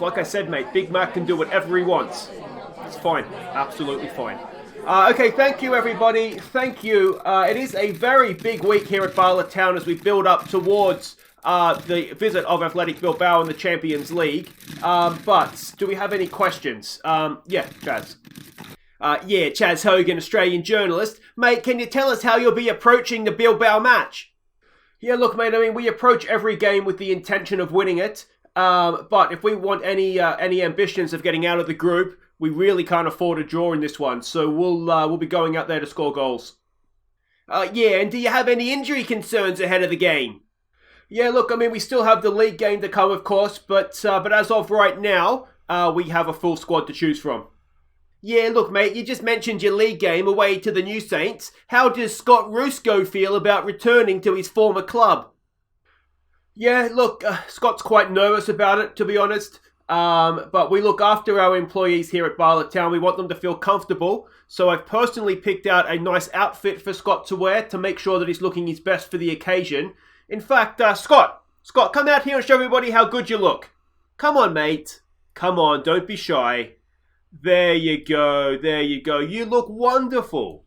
Like I said, mate, Big Mac can do whatever he wants. It's fine. Absolutely fine. Okay, thank you, everybody. Thank you. It is a very big week here at Bala Town as we build up towards the visit of Athletic Bilbao in the Champions League. But do we have any questions? Yeah, Chaz. Chaz Hogan, Australian journalist. Mate, can you tell us how you'll be approaching the Bilbao match? Yeah, look, mate, I mean, we approach every game with the intention of winning it. But if we want any ambitions of getting out of the group, we really can't afford a draw in this one. So we'll be going out there to score goals. And do you have any injury concerns ahead of the game? Yeah, look, I mean, we still have the league game to come, of course, but as of right now, we have a full squad to choose from. Yeah, look, mate, you just mentioned your league game away to the New Saints. How does Scott Rusco feel about returning to his former club? Yeah, look, Scott's quite nervous about it, to be honest. But we look after our employees here at Bala Town. We want them to feel comfortable. So I've personally picked out a nice outfit for Scott to wear to make sure that he's looking his best for the occasion. In fact, Scott, come out here and show everybody how good you look. Come on, mate. Come on, don't be shy. There you go. You look wonderful.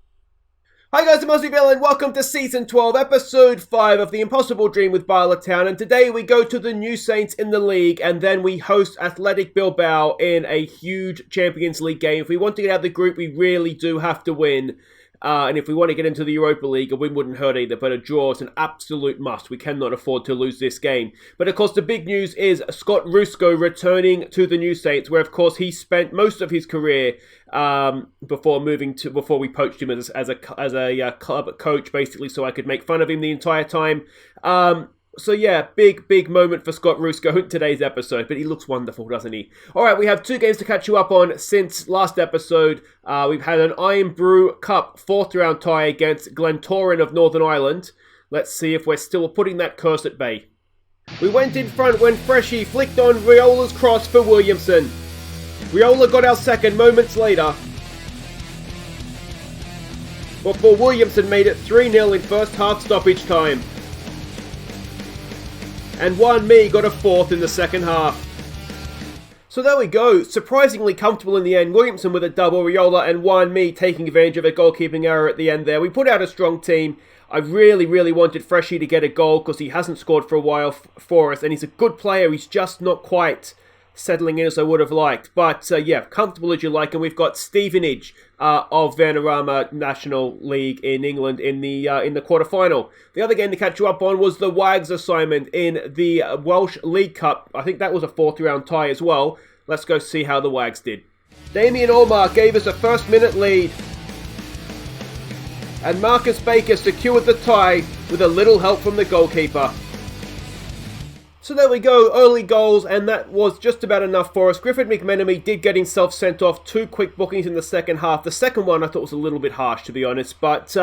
Hi guys, I'm Aussie Bala and welcome to Season 12, Episode 5 of The Impossible Dream with Bala Town. And today we go to the New Saints in the league and then we host Athletic Bilbao in a huge Champions League game. If we want to get out of the group, we really do have to win. And if we want to get into the Europa League, a win wouldn't hurt either, but a draw is an absolute must. We cannot afford to lose this game. But of course, the big news is Scott Rusco returning to the New Saints, where of course he spent most of his career before we poached him as a club coach, basically, so I could make fun of him the entire time. So yeah, big moment for Scott Rusco in today's episode, but he looks wonderful, doesn't he? Alright, we have 2 games to catch you up on since last episode. We've had an Iron Brew Cup 4th round tie against Glentoran of Northern Ireland. Let's see if we're still putting that curse at bay. We went in front when Freshie flicked on Riola's cross for Williamson. Riola got our second moments later, before Williamson made it 3-0 in first half stoppage time. And Wan Mi got a 4th in the second half. So there we go, surprisingly comfortable in the end. Williamson with a double, Riola and Wan Mi taking advantage of a goalkeeping error at the end there. We put out a strong team. I really wanted Freshie to get a goal because he hasn't scored for a while for us. And he's a good player, he's just not quite settling in as I would have liked. But yeah, comfortable as you like. And we've got Stevenage of Vanarama National League in England in the quarterfinal. The other game to catch you up on was the Wags assignment in the Welsh League Cup. I think that was a 4th round tie as well. Let's go see how the Wags did. Damien Allmark gave us a first minute lead. And Marcus Baker secured the tie with a little help from the goalkeeper. So there we go, early goals, and that was just about enough for us. Griffith McMenemy did get himself sent off, 2 quick bookings in the second half. The second one I thought was a little bit harsh, to be honest, but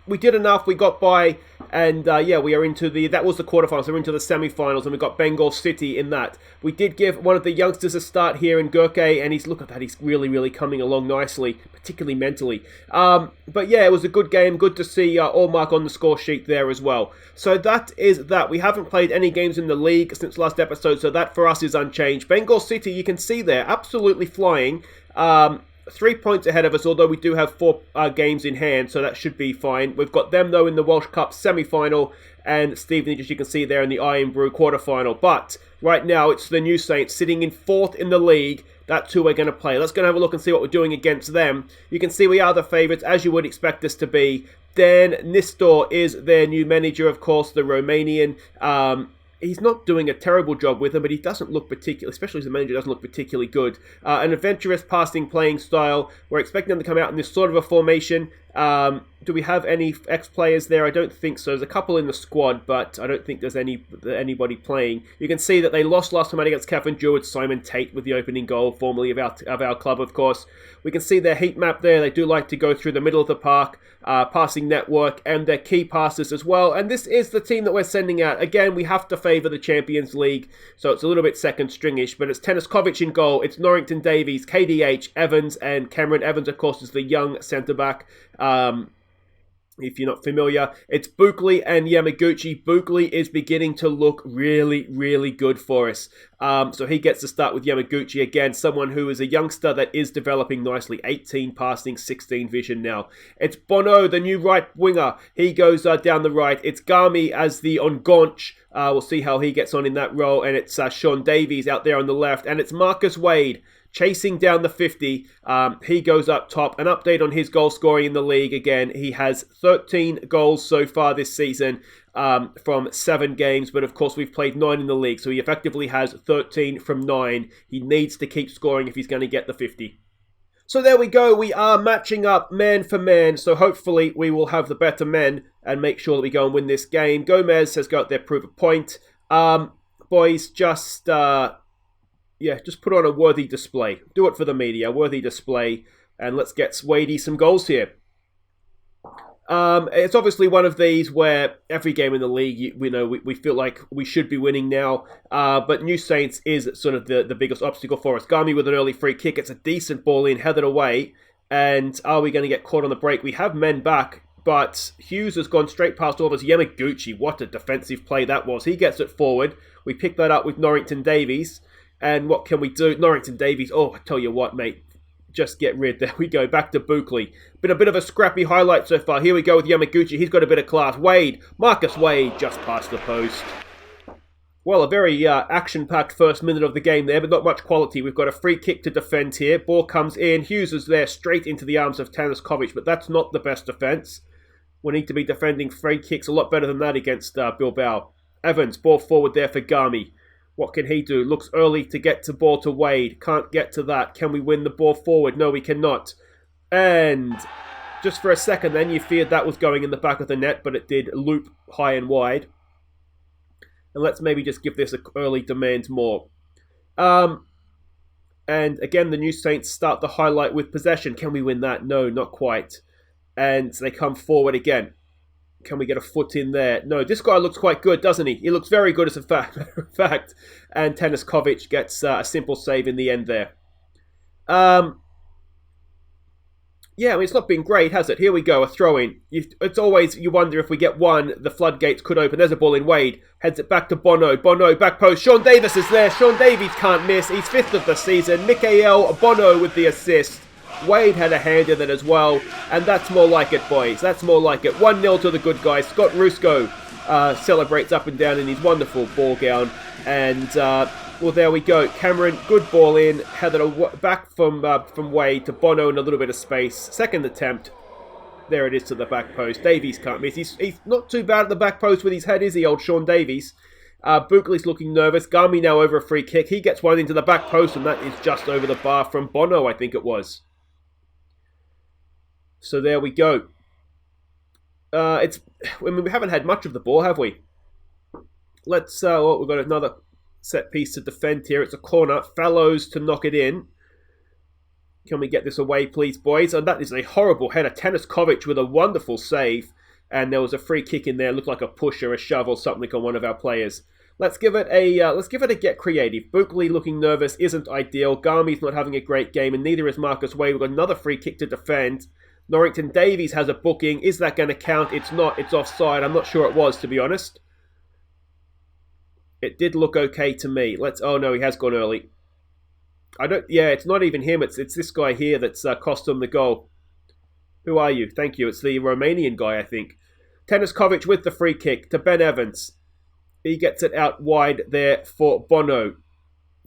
we did enough, we got by, and we are into that was the quarterfinals, so we're into the semi-finals, and we got Bengal City in that. We did give one of the youngsters a start here in Gurke, and look at that, he's really coming along nicely, particularly mentally. But yeah, it was a good game, good to see Allmark on the score sheet there as well. So that is that. We haven't played any games in the league since last episode, so that for us is unchanged. Bengal City, you can see there, absolutely flying. 3 points ahead of us, although we do have 4 games in hand, so that should be fine. We've got them, though, in the Welsh Cup semi-final, and Stevenage, as you can see there, in the Iron Brew quarter-final. But right now, it's the New Saints sitting in 4th in the league. That's who we're going to play. Let's go and have a look and see what we're doing against them. You can see we are the favourites, as you would expect us to be. Dan Nistor is their new manager, of course, the Romanian. He's not doing a terrible job with them, but he doesn't look particularly, especially as a manager, doesn't look particularly good. An adventurous passing playing style. We're expecting them to come out in this sort of a formation. Do we have any ex-players there? I don't think so. There's a couple in the squad, but I don't think there's anybody playing. You can see that they lost last time out against Catherine Jewett. Simon Tate with the opening goal, formerly of our club, of course. We can see their heat map there. They do like to go through the middle of the park, passing network, and their key passes as well. And this is the team that we're sending out. Again, we have to favour the Champions League, so it's a little bit second stringish, but it's Teniskovic in goal. It's Norrington Davies, KDH, Evans, and Cameron Evans, of course, is the young centre-back. If you're not familiar, it's Bukley and Yamaguchi. Bukley is beginning to look really, really good for us. So he gets to start with Yamaguchi again, someone who is a youngster that is developing nicely. 18 passing, 16 vision now. It's Bono, the new right winger. He goes down the right. It's Gami as the Ongonch. We'll see how he gets on in that role. And it's Sean Davies out there on the left. And it's Marcus Wade chasing down the 50. He goes up top. An update on his goal scoring in the league again. He has 13 goals so far this season from 7 games. But of course, we've played 9 in the league. So he effectively has 13 from 9. He needs to keep scoring if he's going to get the 50. So there we go. We are matching up man for man. So hopefully we will have the better men and make sure that we go and win this game. Gomez has got their proof of point. Boys, just put on a worthy display. Do it for the media, worthy display, and let's get Wadey some goals here. It's obviously one of these where every game in the league, we feel like we should be winning now, but New Saints is sort of the biggest obstacle for us. Gami with an early free kick. It's a decent ball in, headed away, and are we going to get caught on the break? We have men back, but Hughes has gone straight past all of us. Yamaguchi, what a defensive play that was. He gets it forward. We pick that up with Norrington Davies. And what can we do? Norrington Davies, I tell you what, mate. Just get rid. There we go. Back to Bukley. Been a bit of a scrappy highlight so far. Here we go with Yamaguchi. He's got a bit of class. Marcus Wade, just past the post. Well, a very action-packed first minute of the game there, but not much quality. We've got a free kick to defend here. Ball comes in. Hughes is there straight into the arms of Tanaskovic, but that's not the best defence. We need to be defending free kicks a lot better than that against Bilbao. Evans, ball forward there for Gami. What can he do? Looks early to get the ball to Wade. Can't get to that. Can we win the ball forward? No, we cannot. And just for a second then, you feared that was going in the back of the net, but it did loop high and wide. And let's maybe just give this an early demand more. And again, the New Saints start the highlight with possession. Can we win that? No, not quite. And they come forward again. Can we get a foot in there? No, this guy looks quite good, doesn't he? He looks very good as a matter of fact. And Tanaskovic gets a simple save in the end there. It's not been great, has it? Here we go, a throw-in. It's always, you wonder if we get one, the floodgates could open. There's a ball in. Wade heads it back to Bono. Bono, back post. Sean Davis is there. Sean Davies can't miss. He's 5th of the season. Mikael Bono with the assist. Wade had a hand in it as well, and that's more like it, boys. That's more like it. 1-0 to the good guys. Scott Rusko celebrates up and down in his wonderful ball gown, and there we go. Cameron, good ball in, headed back from Wade to Bono in a little bit of space. Second attempt. There it is to the back post. Davies can't miss. He's not too bad at the back post with his head, is he, old Sean Davies? Bukley's looking nervous. Gami now over a free kick. He gets one into the back post, and that is just over the bar from Bono, I think it was. So there we go. We haven't had much of the ball, have we? We've got another set piece to defend here. It's a corner. Fallows to knock it in. Can we get this away, please, boys? And that is a horrible header. Tanaskovic with a wonderful save. And there was a free kick in there. Looked like a push or a shove or something on one of our players. Let's give it a get creative. Bukley looking nervous isn't ideal. Gami's not having a great game, and neither is Marcus Wade. We've got another free kick to defend. Norrington Davies has a booking. Is that going to count? It's not. It's offside. I'm not sure it was, to be honest. It did look okay to me. Oh no, he has gone early. It's not even him. It's this guy here that's cost him the goal. Who are you? Thank you. It's the Romanian guy, I think. Tanaskovic with the free kick to Ben Evans. He gets it out wide there for Bono.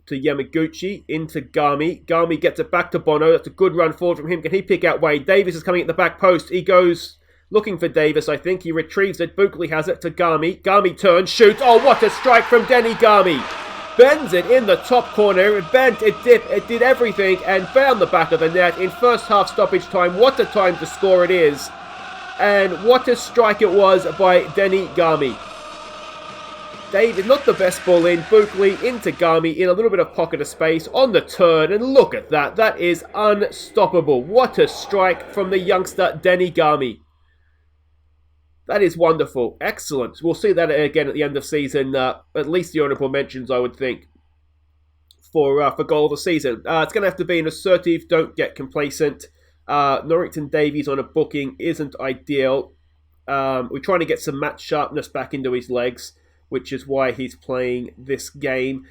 To Yamaguchi, into Gami. Gami gets it back to Bono. That's a good run forward from him. Can he pick out Wade? Davis is coming at the back post. He goes looking for Davis, I think. He retrieves it. Bukley has it to Gami. Gami turns, shoots. Oh, what a strike from Denny Gami. Bends it in the top corner. It bent, it dipped, it did everything and found the back of the net in first half stoppage time. What a time to score it is. And what a strike it was by Denny Gami. David, not the best ball in. Bukley into Gami in a little bit of pocket of space on the turn. And look at that. That is unstoppable. What a strike from the youngster Denny Gami. That is wonderful. Excellent. We'll see that again at the end of season. At least the honourable mentions, I would think, for goal of the season. It's going to have to be an assertive. Don't get complacent. Norrington Davies on a booking isn't ideal. We're trying to get some match sharpness back into his legs, which is why he's playing this game.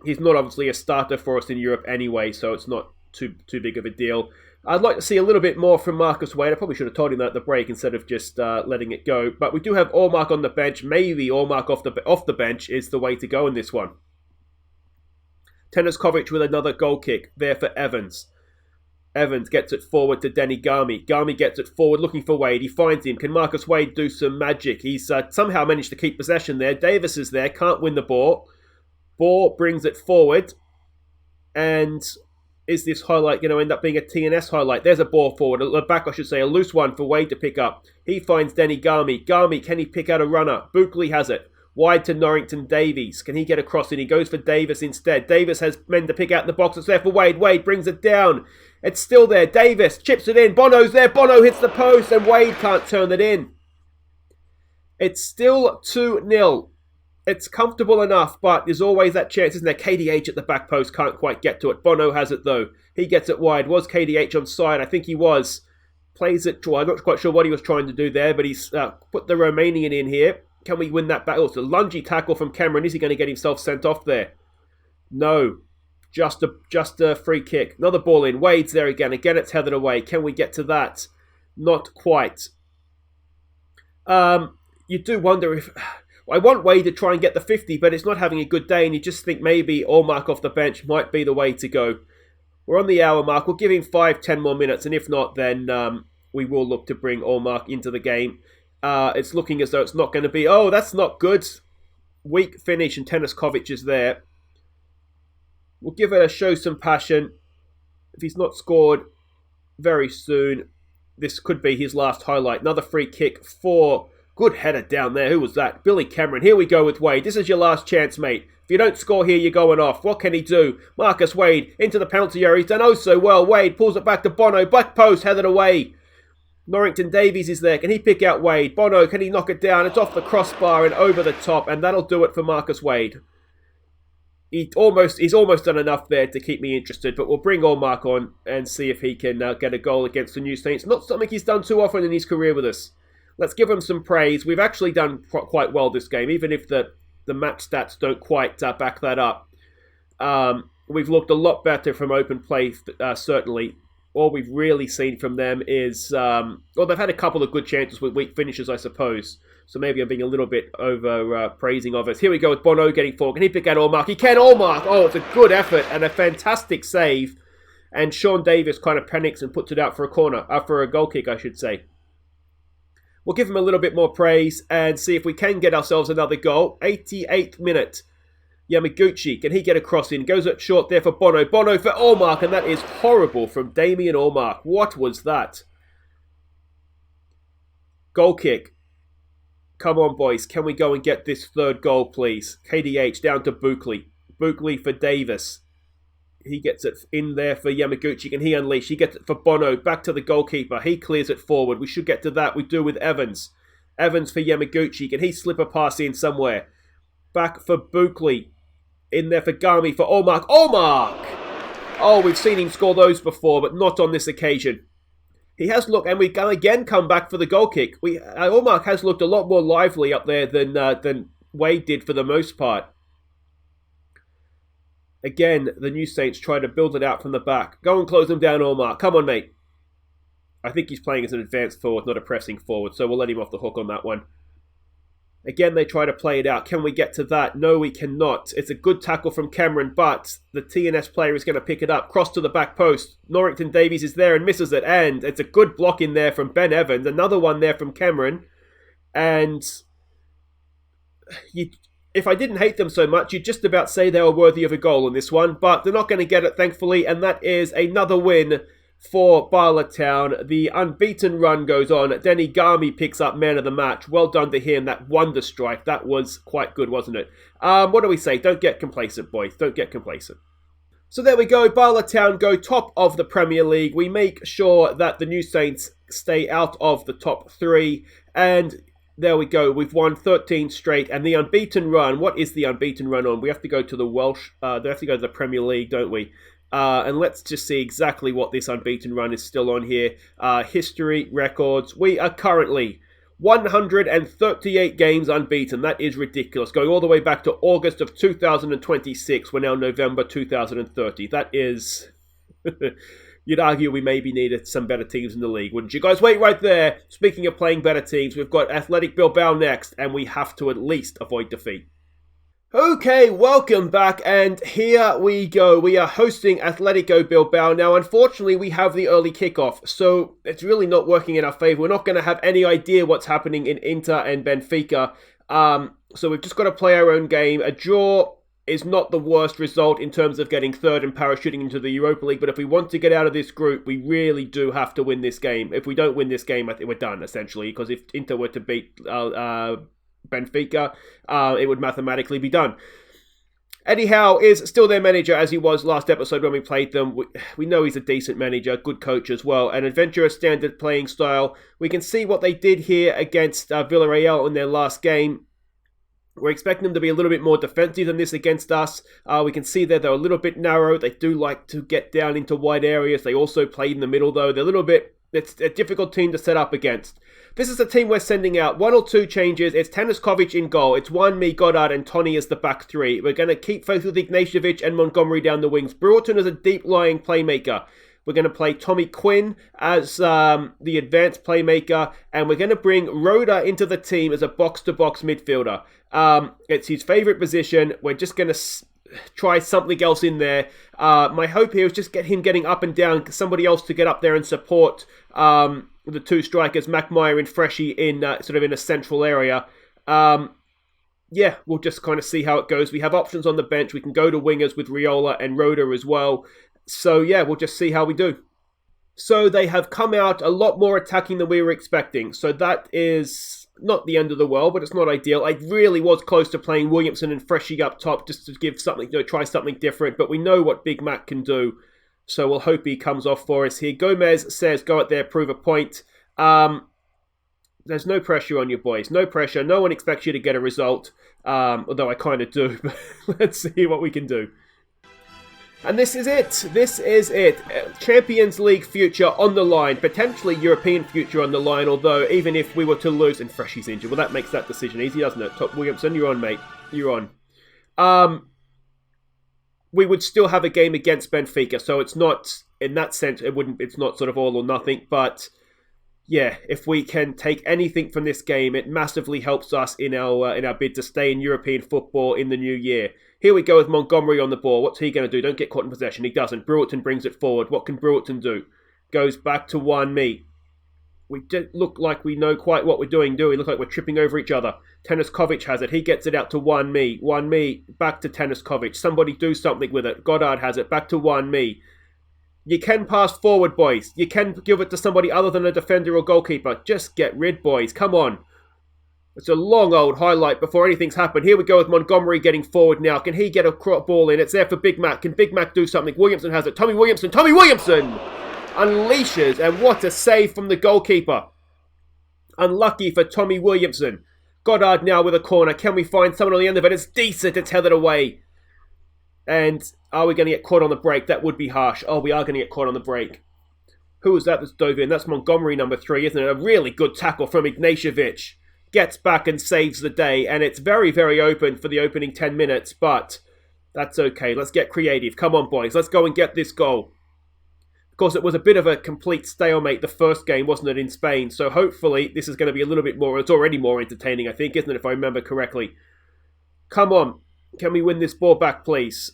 He's not obviously a starter for us in Europe anyway, so it's not too big of a deal. I'd like to see a little bit more from Marcus Wade. I probably should have told him that at the break instead of just letting it go. But we do have Allmark on the bench. Maybe Allmark off the bench is the way to go in this one. Teniskovic with another goal kick there for Evans. Evans gets it forward to Denny Garmy. Garmy gets it forward looking for Wade. He finds him. Can Marcus Wade do some magic? He's somehow managed to keep possession there. Davis is there. Can't win the ball. Ball brings it forward. And is this highlight going to end up being a TNS highlight? There's a ball forward. A loose one for Wade to pick up. He finds Denny Garmy. Garmy, can he pick out a runner? Buckley has it. Wide to Norrington Davies. Can he get across it? He goes for Davis instead. Davis has men to pick out the box. It's there for Wade. Wade brings it down. It's still there. Davis chips it in. Bono's there. Bono hits the post and Wade can't turn it in. It's still 2-0. It's comfortable enough, but there's always that chance, isn't there? KDH at the back post can't quite get to it. Bono has it though. He gets it wide. Was KDH on side? I think he was. Plays it. Well, I'm not quite sure what he was trying to do there, but he's put the Romanian in here. Can we win that battle? It's a lungy tackle from Cameron. Is he going to get himself sent off there? No. Just a free kick. Another ball in. Wade's there again. Again, it's headed away. Can we get to that? Not quite. You do wonder if... I want Wade to try and get the 50, but it's not having a good day, and you just think maybe Allmark off the bench might be the way to go. We're on the hour mark. We'll give him 5-10 more minutes, and if not, then we will look to bring Allmark into the game. It's looking as though it's not going to be... Oh, that's not good. Weak finish, and Teniskovic is there. We'll give it a show some passion. If he's not scored very soon, this could be his last highlight. Another free kick for... Good header down there. Who was that? Billy Cameron. Here we go with Wade. This is your last chance, mate. If you don't score here, you're going off. What can he do? Marcus Wade into the penalty area. He's done oh so well. Wade pulls it back to Bono. Back post, headed away. Norrington Davies is there. Can he pick out Wade? Bono, can he knock it down? It's off the crossbar and over the top, and that'll do it for Marcus Wade. He's almost done enough there to keep me interested, but we'll bring Allmark on and see if he can get a goal against the New Saints. Not something he's done too often in his career with us. Let's give him some praise. We've actually done quite well this game, even if the match stats don't quite back that up. We've looked a lot better from open play, certainly. All we've really seen from them is... they've had a couple of good chances with weak finishes, I suppose. So maybe I'm being a little bit over-praising of us. Here we go with Bono getting forward. Can he pick out Allmark? He can, Allmark! Oh, it's a good effort and a fantastic save. And Sean Davis kind of panics and puts it out for a corner. For a goal kick, I should say. We'll give him a little bit more praise and see if we can get ourselves another goal. 88th minute. Yamaguchi, can he get a cross in? Goes up short there for Bono. Bono for Allmark, and that is horrible from Damien Allmark. What was that? Goal kick. Come on, boys. Can we go and get this third goal, please? KDH down to Buckley. Buckley for Davis. He gets it in there for Yamaguchi. Can he unleash? He gets it for Bono. Back to the goalkeeper. He clears it forward. We should get to that. We do with Evans. Evans for Yamaguchi. Can he slip a pass in somewhere? Back for Buckley. In there for Garmy for Allmark. Allmark! Oh, we've seen him score those before, but not on this occasion. He has looked, and we again come back for the goal kick. Allmark has looked a lot more lively up there than Wade did for the most part. Again, the New Saints try to build it out from the back. Go and close them down, Allmark. Come on, mate. I think he's playing as an advanced forward, not a pressing forward, so we'll let him off the hook on that one. Again, they try to play it out. Can we get to that? No, we cannot. It's a good tackle from Cameron, but the TNS player is going to pick it up. Cross to the back post. Norrington Davies is there and misses it, and it's a good block in there from Ben Evans. Another one there from Cameron. And if I didn't hate them so much, you'd just about say they were worthy of a goal in this one, but they're not going to get it, thankfully, and that is another win for Bala Town. The unbeaten run goes on. Denny Garmy picks up man of the match. Well done to him. That wonder strike. That was quite good, wasn't it? What do we say? Don't get complacent, boys. Don't get complacent. So there we go. Bala Town go top of the Premier League. We make sure that the New Saints stay out of the top three. And there we go. We've won 13 straight. And the unbeaten run. What is the unbeaten run on? We have to go to the Welsh. We have to go to the Premier League, don't we? And let's just see exactly what this unbeaten run is still on here. History, records. We are currently 138 games unbeaten. That is ridiculous. Going all the way back to August of 2026. We're now November 2030. That is... You'd argue we maybe needed some better teams in the league, wouldn't you guys? Wait right there. Speaking of playing better teams, we've got Athletic Bilbao next, and we have to at least avoid defeat. Okay, welcome back, and here we go. We are hosting Atletico Bilbao. Now, unfortunately, we have the early kickoff, so it's really not working in our favour. We're not going to have any idea what's happening in Inter and Benfica, so we've just got to play our own game. A draw is not the worst result in terms of getting third and parachuting into the Europa League, but if we want to get out of this group, we really do have to win this game. If we don't win this game, I think we're done, essentially, because if Inter were to beat Benfica, it would mathematically be done. Eddie Howe is still their manager, as he was last episode when we played them. We know he's a decent manager, good coach as well. An adventurous standard playing style. We can see what they did here against Villarreal in their last game. We're expecting them to be a little bit more defensive than this against us. We can see that they're a little bit narrow. They do like to get down into wide areas. They also play in the middle, though. They're a little bit... It's a difficult team to set up against. This is a team we're sending out. 1 or 2 changes. It's Taniskovic in goal. It's Juan Me, Goddard, and Tony as the back three. We're going to keep faith with Ignatievic and Montgomery down the wings. Brereton as a deep-lying playmaker. We're going to play Tommy Quinn as the advanced playmaker. And we're going to bring Roda into the team as a box-to-box midfielder. It's his favourite position. We're just going to try something else in there. My hope here is just get him getting up and down, somebody else to get up there and support the two strikers, McMire and Freshy, in sort of in a central area. Yeah, we'll just kind of see how it goes. We have options on the bench. We can go to wingers with Riola and Roda as well. So yeah, we'll just see how we do. So they have come out a lot more attacking than we were expecting. So that is not the end of the world, but it's not ideal. I really was close to playing Williamson and Freshy up top just to give something, try something different. But we know what Big Mac can do. So we'll hope he comes off for us here. Gomez says, go out there, prove a point. There's no pressure on you, boys. No pressure. No one expects you to get a result. Although I kind of do. But let's see what we can do. And this is it. This is it. Champions League future on the line. Potentially European future on the line. Although, even if we were to lose and Freshy's injured, well, that makes that decision easy, doesn't it? Top Williamson, you're on, mate. You're on. We would still have a game against Benfica. So it's not, in that sense, it's not sort of all or nothing. But yeah, if we can take anything from this game, it massively helps us in our bid to stay in European football in the new year. Here we go with Montgomery on the ball. What's he going to do? Don't get caught in possession. He doesn't. Brereton brings it forward. What can Brereton do? Goes back to Juan Me. We don't look like we know quite what we're doing, do we? Look like we're tripping over each other. Taniskovic has it. He gets it out to Juan Me. Juan Me, back to Taniskovic. Somebody do something with it. Goddard has it. Back to Juan Me. You can pass forward, boys. You can give it to somebody other than a defender or goalkeeper. Just get rid, boys. Come on. It's a long old highlight before anything's happened. Here we go with Montgomery getting forward now. Can he get a ball in? It's there for Big Mac. Can Big Mac do something? Williamson has it. Tommy Williamson. Tommy Williamson unleashes. And what a save from the goalkeeper. Unlucky for Tommy Williamson. Goddard now with a corner. Can we find someone on the end of it? It's decent. It's headed away. And are we going to get caught on the break? That would be harsh. Oh, we are going to get caught on the break. Who was that that's dove in? That's Montgomery number 3, isn't it? A really good tackle from Ignatievic. Gets back and saves the day. And it's very, very open for the opening 10 minutes. But that's okay. Let's get creative. Come on, boys. Let's go and get this goal. Of course, it was a bit of a complete stalemate the first game, wasn't it, in Spain? So hopefully this is going to be a little bit more... It's already more entertaining, I think, isn't it, if I remember correctly? Come on. Can we win this ball back, please?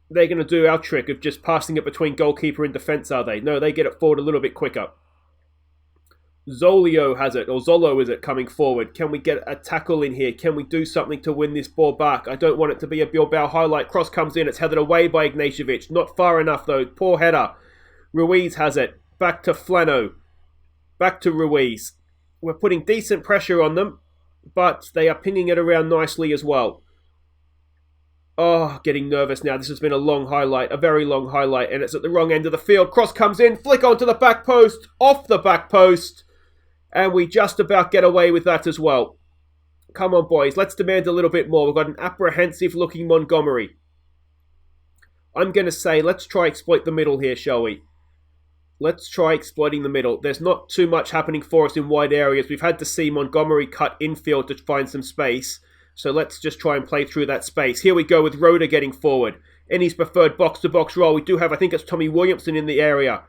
They're going to do our trick of just passing it between goalkeeper and defence, are they? No, they get it forward a little bit quicker. Zolio has it, or Zolo is it, coming forward. Can we get a tackle in here? Can we do something to win this ball back? I don't want it to be a Bilbao highlight. Cross comes in. It's headed away by Ignatievic. Not far enough, though. Poor header. Ruiz has it. Back to Flano. Back to Ruiz. We're putting decent pressure on them, but they are pinging it around nicely as well. Oh, getting nervous now. This has been a long highlight, a very long highlight, and it's at the wrong end of the field. Cross comes in, flick onto the back post, off the back post, and we just about get away with that as well. Come on, boys, let's demand a little bit more. We've got an apprehensive-looking Montgomery. I'm going to say, let's try exploit the middle here, shall we? Let's try exploiting the middle. There's not too much happening for us in wide areas. We've had to see Montgomery cut infield to find some space. So let's just try and play through that space. Here we go with Rhoda getting forward. In his preferred box-to-box role, we do have, I think it's Tommy Williamson in the area.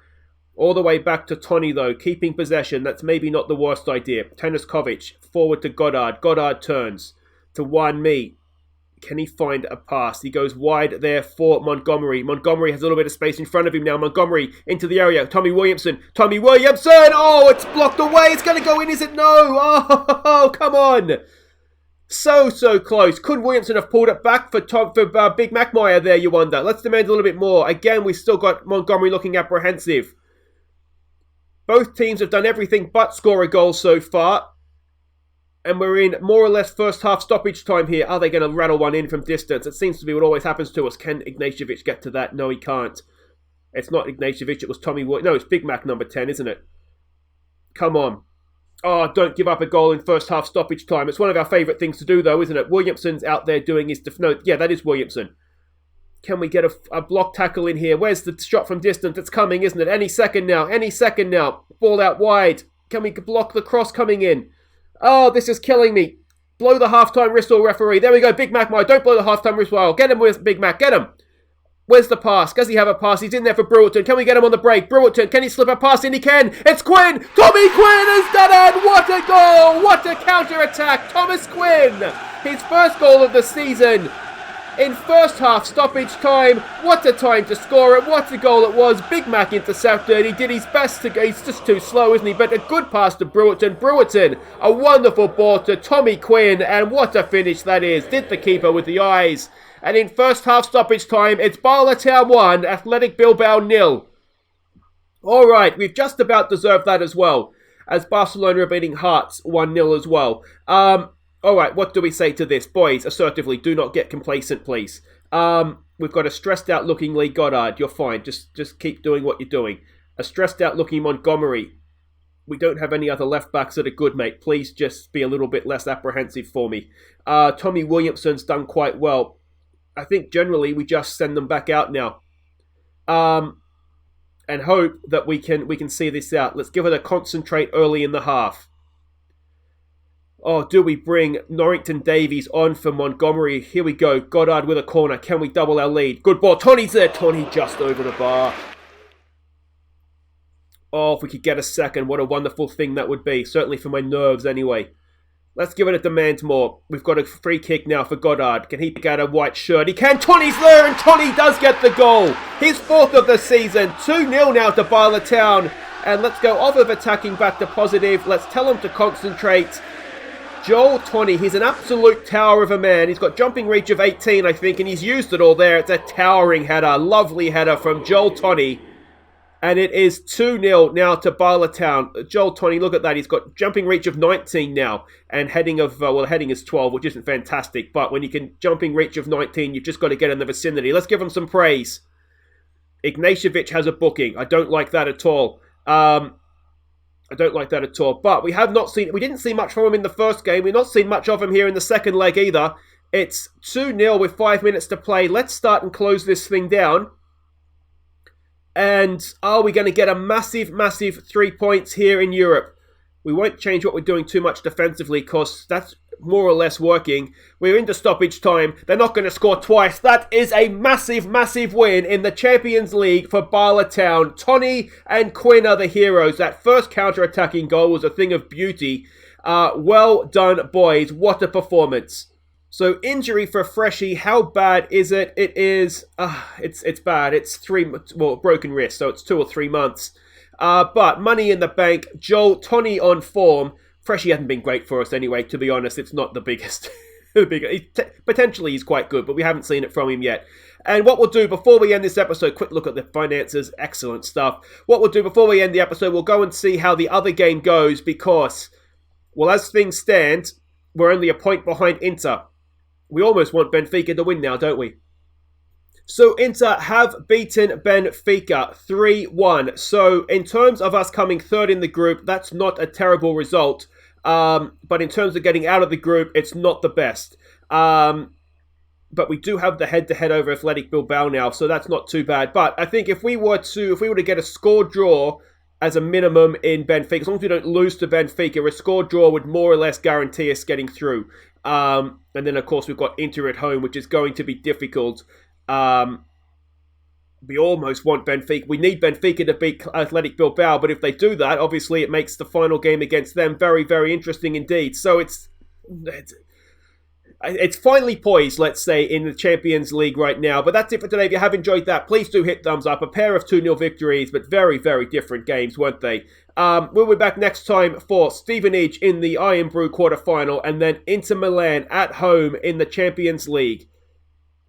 All the way back to Tony, though, keeping possession. That's maybe not the worst idea. Tanaskovic, forward to Goddard. Goddard turns to Wan Mi. Can he find a pass? He goes wide there for Montgomery. Montgomery has a little bit of space in front of him now. Montgomery into the area. Tommy Williamson. Tommy Williamson! Oh, it's blocked away. It's going to go in, is it? No! Oh, come on! So close. Could Williamson have pulled it back for Big Macmeyer there, you wonder? Let's demand a little bit more. Again, we've still got Montgomery looking apprehensive. Both teams have done everything but score a goal so far. And we're in more or less first half stoppage time here. Are they going to rattle one in from distance? It seems to be what always happens to us. Can Ignatievic get to that? No, he can't. It's not Ignatievic. It was Tommy Wood. No, it's Big Mac number 10, isn't it? Come on. Oh, don't give up a goal in first half stoppage time. It's one of our favourite things to do, though, isn't it? Williamson's out there doing his... No, yeah, that is Williamson. Can we get a block tackle in here? Where's the shot from distance? It's coming, isn't it? Any second now. Any second now. Ball out wide. Can we block the cross coming in? Oh, this is killing me. Blow the halftime whistle, referee. There we go, Big Mac. Don't blow the halftime whistle. Get him with Big Mac. Get him. Where's the pass? Does he have a pass? He's in there for Brewerton. Can we get him on the break? Brewerton, can he slip a pass in? He can. It's Quinn. Tommy Quinn has done it. What a goal. What a counter-attack. Thomas Quinn. His first goal of the season. In first half stoppage time, what a time to score it, what a goal it was. Big Mac intercepted, he did his best to go, he's just too slow, isn't he? But a good pass to Brewerton. Brewerton, a wonderful ball to Tommy Quinn, and what a finish that is. Did the keeper with the eyes. And in first half stoppage time, it's Bala Town 1, Athletic Bilbao 0. Alright, we've just about deserved that as well, as Barcelona are beating Hearts 1-0 as well. Alright, what do we say to this? Boys, assertively, do not get complacent, please. We've got a stressed out looking Lee Goddard. You're fine. Just keep doing what you're doing. A stressed out looking Montgomery. We don't have any other left backs that are good, mate. Please just be a little bit less apprehensive for me. Tommy Williamson's done quite well. I think generally we just send them back out now. And hope that we can see this out. Let's give it a concentrate early in the half. Oh, do we bring Norrington Davies on for Montgomery? Here we go. Goddard with a corner. Can we double our lead? Good ball. Tony's there. Tony just over the bar. Oh, if we could get a second, what a wonderful thing that would be. Certainly for my nerves anyway. Let's give it a demand more. We've got a free kick now for Goddard. Can he pick out a white shirt? He can. Tony's there, and Tony does get the goal. His fourth of the season. 2-0 now to Bala Town. And let's go off of attacking back to positive. Let's tell him to concentrate. Joel Tony, he's an absolute tower of a man. He's got jumping reach of 18, I think, and he's used it all there. It's a towering header, lovely header from Joel Tony. And it is 2-0 now to Bala Town. Joel Tony, look at that. He's got jumping reach of 19 now. And heading is 12, which isn't fantastic. But when you can jumping reach of 19, you've just got to get in the vicinity. Let's give him some praise. Ignatievic has a booking. I don't like that at all. I don't like that at all. But we didn't see much from him in the first game. We've not seen much of him here in the second leg either. It's 2-0 with 5 minutes to play. Let's start and close this thing down. And are we going to get a massive 3 points here in Europe? We won't change what we're doing too much defensively because that's more or less working. We're into stoppage time. They're not going to score twice. That is a massive win in the Champions League for Bala Town. Tony and Quinn are the heroes. That first counter-attacking goal was a thing of beauty. Well done, boys. What a performance. So injury for Freshie, how bad is it? It is, it's bad. It's broken wrist, so it's 2 or 3 months. But money in the bank. Joel Tony on form. Freshie hasn't been great for us anyway, to be honest. It's not the biggest. Potentially he's quite good, but we haven't seen it from him yet. And what we'll do before we end this episode, quick look at the finances, excellent stuff. What we'll do before we end the episode, we'll go and see how the other game goes because, well, as things stand, we're only a point behind Inter. We almost want Benfica to win now, don't we? So Inter have beaten Benfica 3-1. So in terms of us coming third in the group, that's not a terrible result. But in terms of getting out of the group, it's not the best. but we do have the head-to-head over Athletic Bilbao now, so that's not too bad. But I think if we were to get a score draw as a minimum in Benfica, as long as we don't lose to Benfica, a score draw would more or less guarantee us getting through. And then, of course, we've got Inter at home, which is going to be difficult. We almost want Benfica. We need Benfica to beat Athletic Bilbao, but if they do that, obviously it makes the final game against them very, very interesting indeed. So it's finally poised, let's say, in the Champions League right now. But that's it for today. If you have enjoyed that, please do hit thumbs up. A pair of 2-0 victories, but very, very different games, weren't they? We'll be back next time for Stevenage in the Iron Brew quarterfinal, and then Inter Milan at home in the Champions League.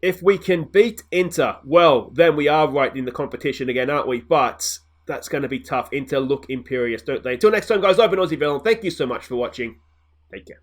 If we can beat Inter, well, then we are right in the competition again, aren't we? But that's going to be tough. Inter look imperious, don't they? Until next time, guys, I've been Aussie Villain. Thank you so much for watching. Take care.